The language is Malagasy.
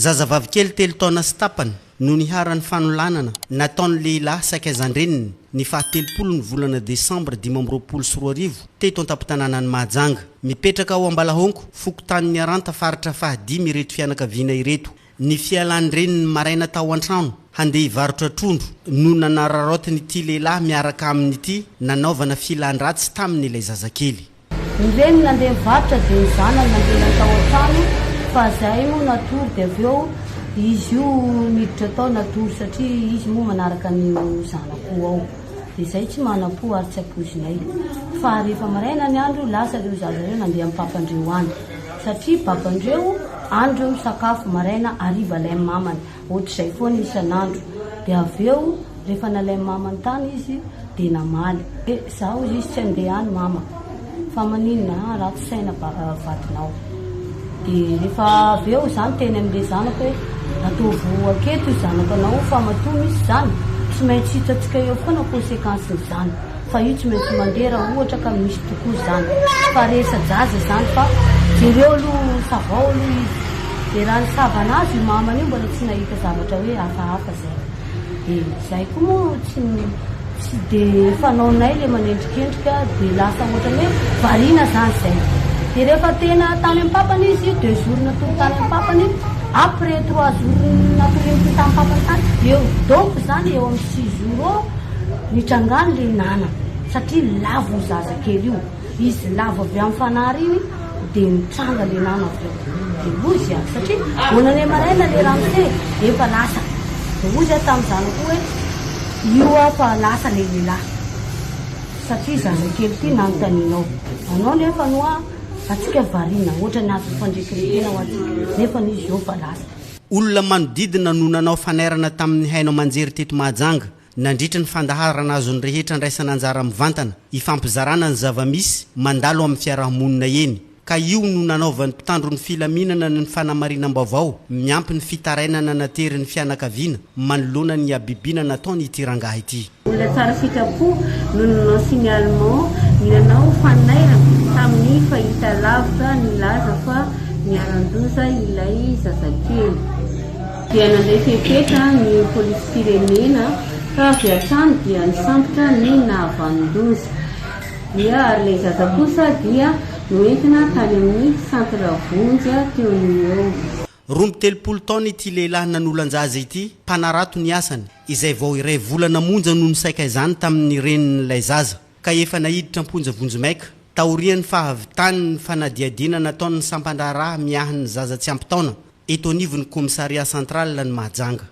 Zazavavy kely 3 taona sy tapany no niharan'ny fanolanana nataon'ny lehilahy Sakazandreniny ny faha-telopolo ny volana Desambra 2024 teto an-tampon-tanànan'ny Mahajanga. Mipetraka ao Ambalahongo, fokontany Aranta faritra faha-5 ireto fianakaviana ireto. Ny fialan'ny reniny maraina tao an-trano handeha hivarotra trondro no nanararoty n'ity lehilahy miaraka amin'ity nanaovana filan-dratsy tamin'ilay zazakely. Ny reniny nandeha mivarotra dia ny zanany nandeha tao an-trano fa zay moa natory dia avy eo izy io miditra tao natory satria izy moa manaraka ny zanako ao. Dia zay tsy manam-po ary tsy ampozinay. Fa rehefa maraina ny andro lasa ireo zaza ireo nandeha amin'ny papandreo any satria papandreo andro misakafo maraina hariva ilay mamany ohatr'izay foana isan'andro. Dia avy eo rehefa nalay mamany tany izy dia namaly. Zaho izy tsy andeha any mama fa maninona ratsy saina vatinao. Dia rehefa avy eo zany teny amin'ilay zanako hoe ataovo aketo zanako anao fa matoa misy zany tsy maintsy hitatsika eo foana konsekansin'ny zany fa io tsy maintsy mandeha raha ohatra ka misy tokoa zany fa resa jaza zany fa jereo aloha savao aloha izy. Dia raha ny savana azy io mamany io mbola tsy nahita zavatra hoe hafahafa zay. Dia zay koa moa tsy dia fanaonay le manendrikendrika dia lasa ohatrany hoe variana zany zay. Dia rehefa tena tany amin'ny papany izy 2 jours natory tany amin'ny papany après 3 jours natory tamin'ny papany tany eo donc zany eo amin'ny 6 jours eo nitrangany le nana satria lavo zazakely io izy lavo avy amin'ny fanary iny dia nitranga le nana avy eo dia ozy satria onany maraina le ramose efa lasa dia ozy tamin'ny zanako hoe io fa lasa le lehilahy satria zazakely ty nanotaninao anao nefa noa atsika variana ohatra ny azo fandrekeretena ho atsika nefa n'izy eo fa lasa. Olona manodidina no nanao fanerana tamin'ny haino manjery teto Mahajanga nandritra ny fandaharana azony rehetra ndraisana anjara mivantana ifampizarana ny zava-misy mandalo amin'ny fiarahamonina eny. Ka io no nanaovan'ny mpitandro ny filaminana ny fanamarinam-baovao miampy ny fitarainana natery ny fianakaviana manoloana ny abibina nataony ity rangahy ity. Olona tsara sitrapo no nanao signalement nanao fanairana tamin'ny fahita lavitra nilaza fa niaran-doza ilay zazakely. Dia nandeha fepetra ny polisy firenena ka avy hatrany dia nisambotra ny nahavan-doza. Dia ary ilay zaza kosa dia noentina tany amin'ny centre vonjy teo eo. 30 taona ity lehilahy nan'olan-jaza ity mpanarato ny asany izay vao iray volana monja no nisaika izany tamin'ny renin'ilay zaza ka efa nahiditra amponja vonjimaika taorian'ny fahavitany ny fanadiadiana nataon'ny sampandraraha miahin'ny zaza tsy ampy taona eto anivon'ny komisaria central ny Mahajanga.